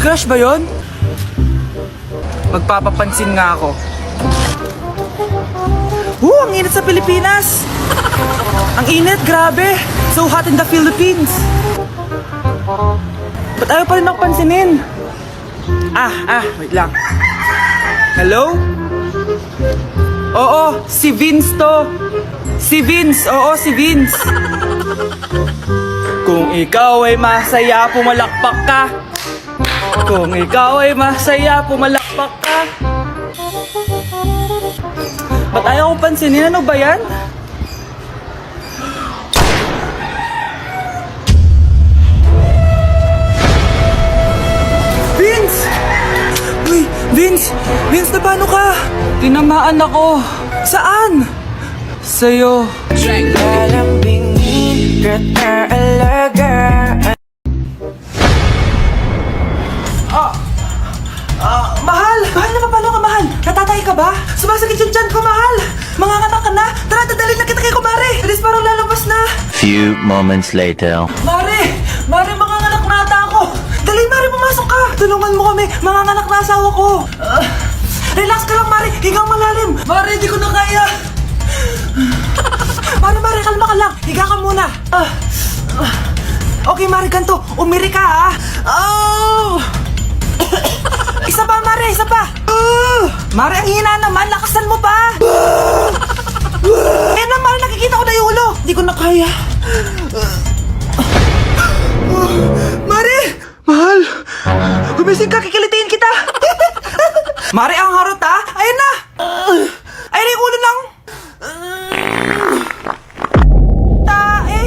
Crush ba yun? Magpapapansin nga ako. Ang init sa Pilipinas! Ang init, grabe! So hot in the Philippines! Ba't ayaw pa rin ako pansinin? Wait lang. Hello? Oo, si Vince to. Si Vince, oo, si Vince. Kung ikaw ay masaya, pumalakpak ka. Kung ikaw ay masaya, pumalakpak ka. Ba't ayaw kong pansinin? Ano ba yan? Vince! Uy, Vince! Vince, na paano ka? Tinamaan ako. Saan? Sa'yo. Lalambingin ka alaga. Mahal! Mahal na paano ka, mahal? Natatay ka ba? Sumasakit yung tiyan ko, mahal! Manganganak ka na? Tara, dadalhin na kita kay kumare! Alis, parang lalabas na! Few moments later. Mare! Mare, manganganak na ata ako! Dali, Mare, pumasok ka! Tulungan mo kami! Manganganak na asawa ko! Relax ka lang, Mare! Higang malalim! Mare, di ko na kaya! Mare, kalma ka lang! Higa ka muna! Okay, Mare, ganito! Umiri ka, ha? Oh! Isa pa, Mare! Isa pa! Mare, ang hina naman! Lakasan mo pa! Eh na, Mare! Nakikita ko na yung ulo! Di ko na kaya! Mare! Mahal! Gumising ka! Kikilitiin kita! Mare, ang harot, ha? Ayun na! Ayun yung ulo lang! Tae!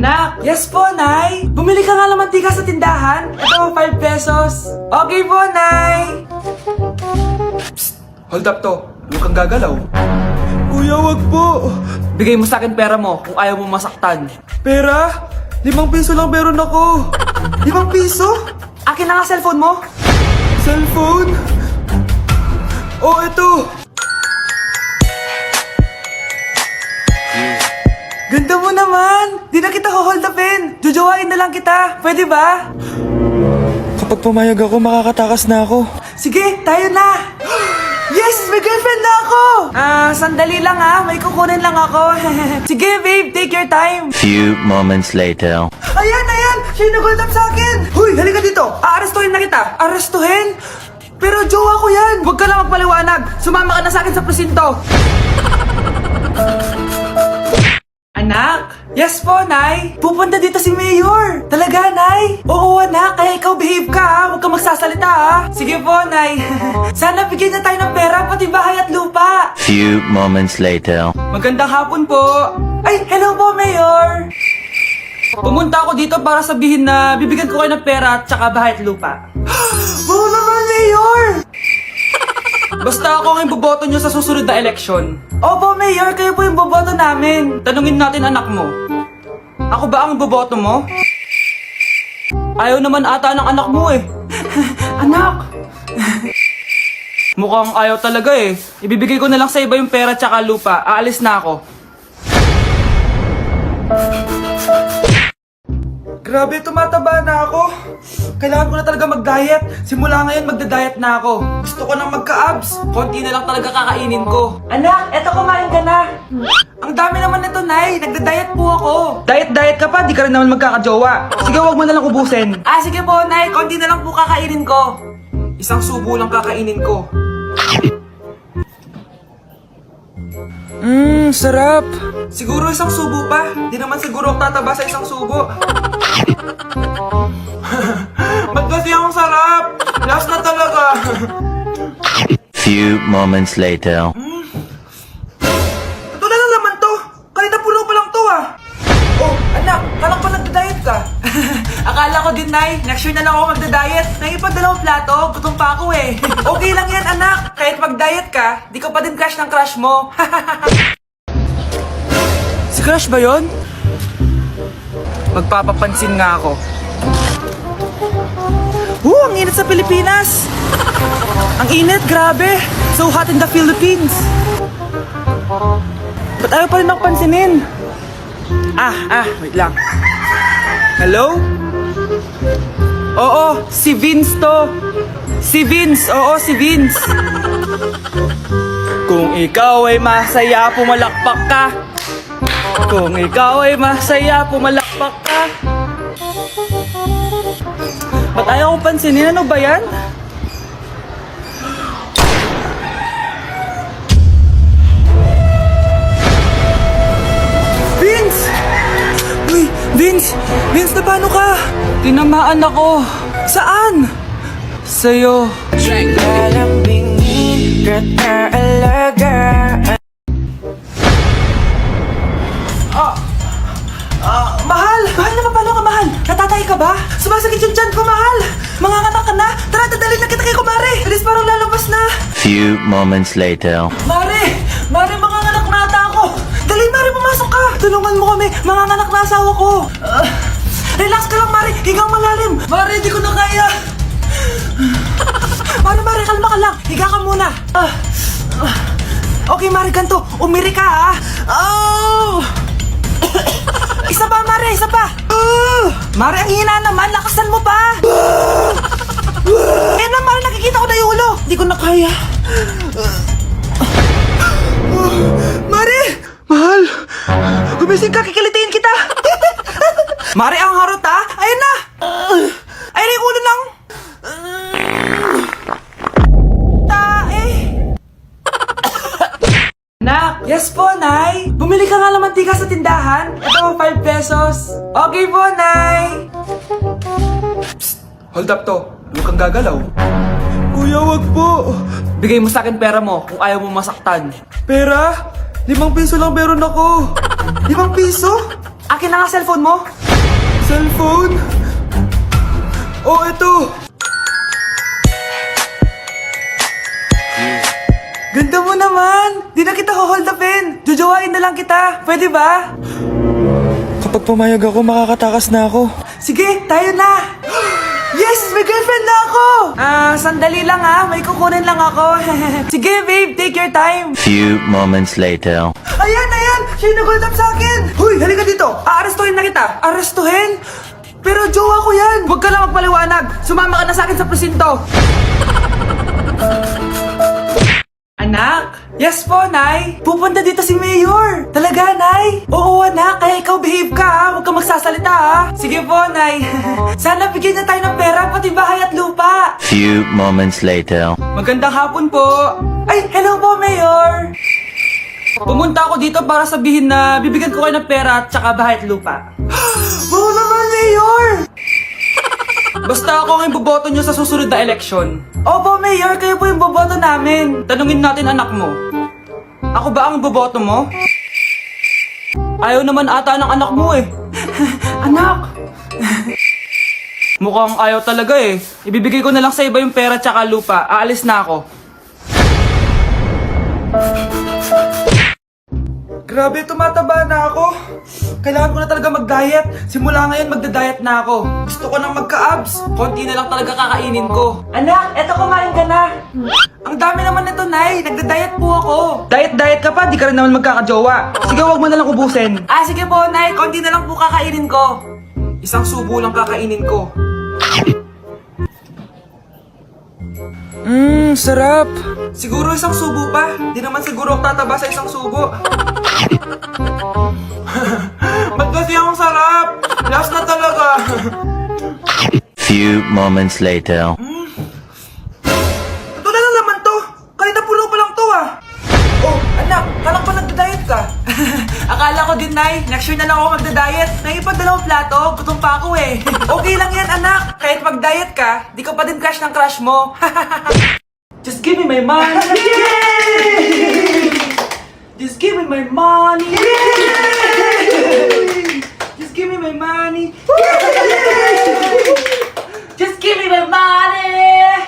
Nak! Yes po, Nay! Bumili ka nga ng mantika sa tindahan. Ito, 5 pesos. Okay po, Nay! Psst! Hold up to. Huwag kang gagalaw. Kuya, wag po. Bigay mo sa akin pera mo kung ayaw mo masaktan. Pera? 5 piso lang meron ako. 5 piso? Akin na nga cellphone mo. Cellphone? Oh, ito. Ganda mo naman! Di na kita hold upin! Jojowain na lang kita! Pwede ba? Kapag pumayag ako, makakatakas na ako. Sige, tayo na! Yes! May girlfriend na ako! Sandali lang ha. May kukunin lang ako. Sige, babe. Take your time. Few moments later. Ayan! Siya yung nag-hold up sa akin! Huy! Halika dito! Aarestuhin na kita! Arestuhin? Pero jowa ko yan! Huwag ka lang magpaliwanag! Sumama ka na sa akin sa presinto! Anak? Yes po, Nay? Pupunta dito si Mayor! Talaga, Nay? Oo, anak. Kaya ikaw behave ka, ha? Huwag ka magsasalita, ha? Sige po, Nay. Sana bigyan na tayo ng pera, pati bahay at lupa. Few moments later. Magandang hapon po. Ay, hello po, Mayor. Pumunta ako dito para sabihin na bibigyan ko kayo ng pera at saka bahay at lupa. Oo naman, Mayor! Basta ako ang iboboto nyo sa susunod na eleksyon. Opo, Mayor, kayo po yung boboto namin. Tanungin natin anak mo. Ako ba ang boboto mo? Ayaw naman ata ng anak mo eh. Anak! Mukhang ayaw talaga eh. Ibibigay ko na lang sa iba yung pera tsaka lupa. Aalis na ako. Grabe, tumataba na ako. Kailangan ko na talaga mag-diet. Simula ngayon, magda-diet na ako. Gusto ko nang magka-abs. Konti na lang talaga kakainin ko. Anak, eto kumain ka na. Ang dami naman nito, Nay. Nagda-diet po ako. Diet ka pa, di ka rin naman magkakajowa. Sige, wag mo na lang ubusin. Sige po, Nay. Konti na lang po kakainin ko. Isang subo lang kakainin ko. Sarap. Siguro isang subo pa. Di naman siguro ako tataba sa isang subo. Ba't kasi ang sarap? Last na talaga. Few moments later. Ito na lang naman to. Kanina pulo pa lang to ah. Oh, anak, kala ko nagda-diet ka. Akala ko din, Nay. Next year na lang ako magda-diet. Nangipag-dalawang plato, gutom pa ako eh. Okay lang yan, anak. Kahit mag-diet ka, di ko pa din crush ng crush mo. Si crush ba yun? Magpapapansin nga ako. Ang init sa Pilipinas! Ang init, grabe! So hot in the Philippines! Ba't ayaw pa rin ako pansinin? Wait lang. Hello? Oo, si Vince to. Si Vince, oo, si Vince. Kung ikaw ay masaya, pumalakpak ka. Kung ikaw ay masaya, pumalakpak ka. Ba't ayaw ko pansinin? Ano ba yan? Vince! Uy, Vince! Vince, na paano ka? Tinamaan ako. Saan? Sa'yo. lalambingin, repair allerger. Mahal! Mahal na paano ka, mahal? Natatay ka ba? Sumasakit yung tiyan ko, mahal! Manganganak ka na? Tara, dadalhin na kita kay kumare! Bilis, parang lalabas na! Few moments later. Mare! Mare, manganganak na ata ako! Dali, Mare, pumasok ka! Tulungan mo kami! Manganganak na asawa ko! Relax ka lang, Mare! Higang malalim! Mare, hindi ko na kaya! Mare, kalma ka lang! Higa ka muna! Okay, Mare, ganito! Umiri ka, ha? Oh! Isa pa, Mare! Isa pa! Mare, ang hina naman! Lakasan mo pa! Eh na, Mare, nakikita ko na yung ulo! Hindi ko na kaya! Mare! Mahal! Gumising ka, kikilitiin kita! Mare, ang harot, ha? Ayun na! Ayun na yung ulo lang! Tae! Nak! Yes po, Nay! Bumili ka nga ng mantika sa tindahan? Ito, 5 pesos. Okay po, Nay! Psst! Hold up to. Huwag kang gagalaw. Kuya, wag po. Bigay mo sa akin pera mo kung ayaw mo masaktan. Pera? 5 piso lang meron ako. 5 piso? Akin na nga cellphone mo. Cellphone? Oh, ito. Ganda mo naman! Di na kita hold upin! Jojowain na lang kita! Pwede ba? Kapag pumayag ako, makakatakas na ako. Sige, tayo na! Yes! May girlfriend na ako! Sandali lang ha. May kukunin lang ako. Sige, babe. Take your time. Few moments later. Ayan! Siya yung nag-hold up sa akin! Huy, halika dito! Aarestuhin na kita! Arestuhin? Pero jowa ko yan! Huwag ka lang magpaliwanag! Sumama ka na sa akin sa presinto! Anak? Yes po, Nay. Pupunta dito si Mayor. Talaga, Nay? Oo, anak. Kaya ikaw behave ka, ha? Huwag ka magsasalita, ha? Sige po, Nay. Sana bigyan niya tayo ng pera, pati bahay at lupa. Few moments later. Magandang hapon po. Ay, hello po, Mayor. Pumunta ako dito para sabihin na bibigyan ko kayo ng pera at saka bahay at lupa. Oo naman, Mayor! Basta ako ang iboboto nyo sa susunod na eleksyon. Opo, Mayor, kayo po yung boboto namin. Tanungin natin anak mo. Ako ba ang boboto mo? Ayaw naman ata ng anak mo eh. Anak! Mukhang ayaw talaga eh. Ibibigay ko na lang sa iba yung pera tsaka lupa. Aalis na ako. Grabe, tumataba na ako. Kailangan ko na talaga mag-diet. Simula ngayon, magda-diet na ako. Gusto ko nang magka-abs. Konti na lang talaga kakainin ko. Anak, eto kumain ka na. Ang dami naman nito, Nay. Nagda-diet po ako. Diet ka pa, di ka rin naman magkakajowa. Sige, wag mo na lang ubusin. Sige po, Nay. Konti na lang po kakainin ko. Isang subo lang kakainin ko. Sarap. Siguro isang subo pa. Di naman siguro ako tataba sa isang subo. Ba't kasi ang sarap? Last na talaga. Few moments later. Ito na lang naman to. Kanina pulo pa lang to ah. Oh, anak, kalak pa nagda-diet ka? Akala ko din, Nay. Next year na lang ako magda-diet. Naipag 2 plato, gutom pa ako eh. Okay lang yan, anak. Kahit mag-diet ka, di ko pa din crush ng crush mo. Just give me my money. Yay! Just give me my money. Yay! Just give me my money. Just give me my money.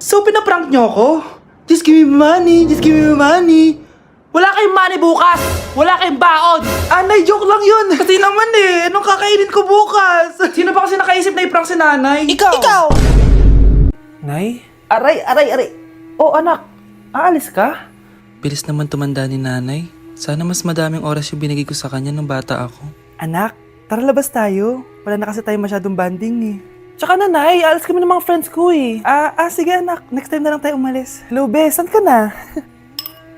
So, pinaprank nyo ako? Just give me money. Just give me money. Wala kayong money bukas. Wala kayong baon. Nay, joke lang yun. Kasi naman eh, anong kakainin ko bukas? Sino ba kasi nakaisip na i-prank si nanay? Ikaw! Nay? Aray! Oh, anak. Aalis ka? Bilis naman tumanda ni nanay. Sana mas madaming oras yung binigay ko sa kanya nung bata ako. Anak, tara labas tayo. Wala na kasi tayo masyadong banding eh. Tsaka na, Nay, alas kami ng mga friends ko eh. Sige anak, next time na lang tayo umalis. Hello, Be, saan ka na?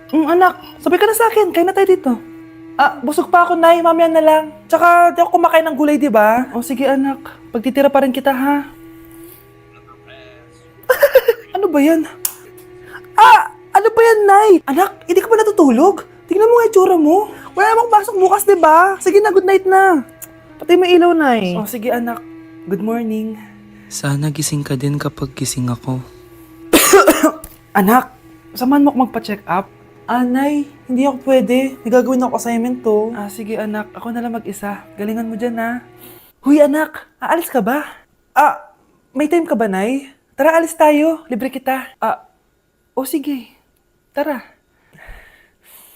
Anak, sabay ka na sa akin, kain na tayo dito. Busog pa ako, Nay, mamaya na lang. Tsaka, di ako kumakain ng gulay, di ba? O sige anak, pagtitira pa rin kita, ha? Ano ba yan? Ano ba yan, Nay? Anak, hindi ka ba natutulog? Tingnan mo nga itsura mo. Wala namang pasok bukas, di ba? Sige na, good night na. Patay mo ilaw, Nay. O sige anak, good morning. Sana gising ka din kapag gising ako. Anak, samahan mo ako magpa-check up. Nay, hindi ako pwede. May gagawin ako assignment to. Sige anak, ako na lang mag-isa. Galingan mo dyan, ha? Huy anak, aalis ka ba? May time ka ba, Nay? Tara, alis tayo. Libre kita. Sige. Tara.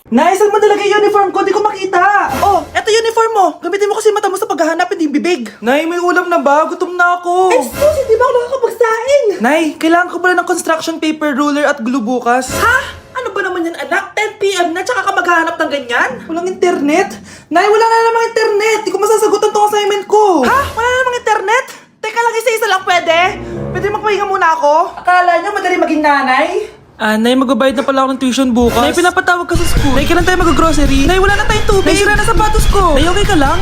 Nay, saan mo nalagay yung uniform ko? Di ko makita. Eto uniform mo. Gamitin mo kasi mata mo sa paghahanap, hindi yung bibig. Nay, may ulam na ba? Gutom na ako. Excuse, hindi ba ako nakakapagsaing? Nay, kailangan ko pala ng construction paper, ruler at glue bukas. Ha? Ano ba naman yan, anak? 10 p.m. na, tsaka ka maghahanap ng ganyan? Walang internet? Nay, wala na namang internet. Di ko masasagutan tong assignment ko. Ha? Wala na namang internet? Teka lang, isa-isa lang pwede? Pwede magpahinga muna ako? Akala niyo madali maging nanay? Nay, magbabayad na pala ako ng tuition bukas. Nay, pinapatawag ka sa school. Nay, kailan tayo mag-grocery? Nay, wala na tayong tubig. Nay, sira na sapatos ko. Nay, okay ka lang?